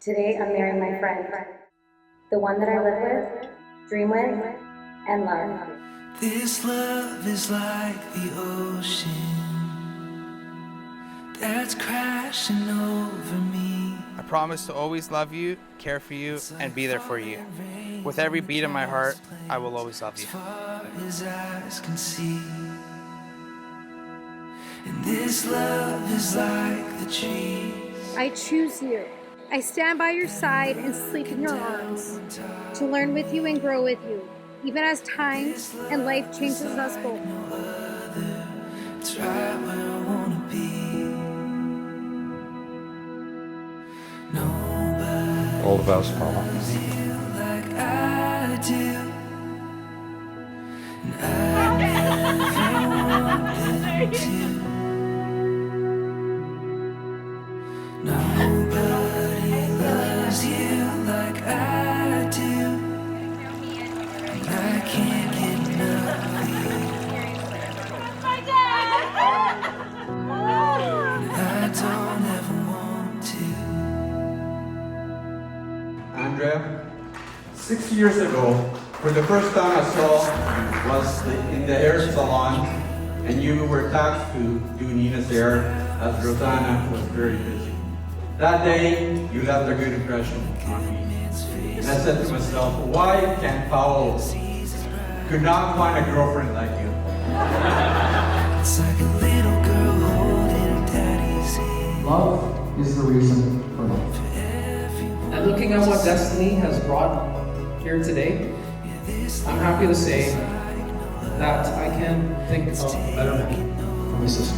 Today I'm marrying my friend, the one that I live with, dream with, and love. This love is like the ocean that's crashing over me. I promise to always love you, care for you, and be there for you. With every beat in my heart, I will always love you. As far as eyes can see. And this love is like the trees. I choose you. I stand by your side and sleep in your arms, to learn with you and grow with you, even as time and life changes us both. It's right where I wanna be. Nobody All the best, Mama. loves you like I do. And I never want them to. Nobody loves you like I do. And I can't get enough of you. And I don't ever want to. Andrea, 6 years ago, for the first time I saw was in the hair salon, and you were tasked to do Nina's hair as Rosanna was very busy. That day, you left a good impression on me. And I said to myself, why can't Paolo could not find a girlfriend like you? It's like a little girl holding daddy's hand. Love is the reason for life. And looking at what destiny has brought here today, I'm happy to say that I can think of a better man for my sister.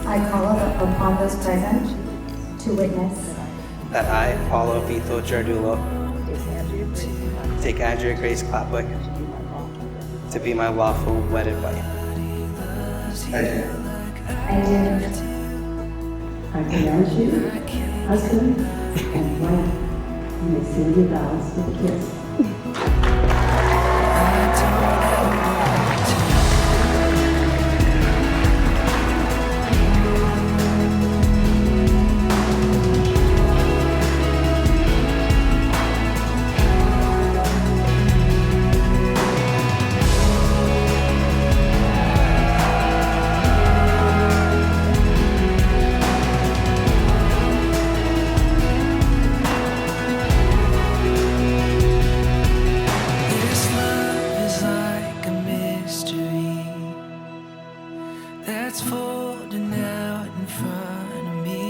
I call upon those present to witness That I, Paulo Vito Giardulo, take Andrea Grace Clapwick to be my lawful wedded wife. I do. I pronounce you husband and wife. You may seal your vows with a kiss. This love is like a mystery that's folding out in front of me.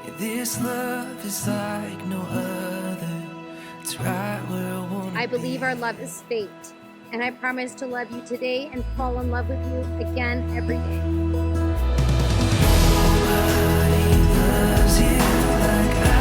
Yeah, this love is like no other. It's right where I wanna I believe our love is fate, and I promise to love you today and fall in love with you again every day. Nobody loves you like I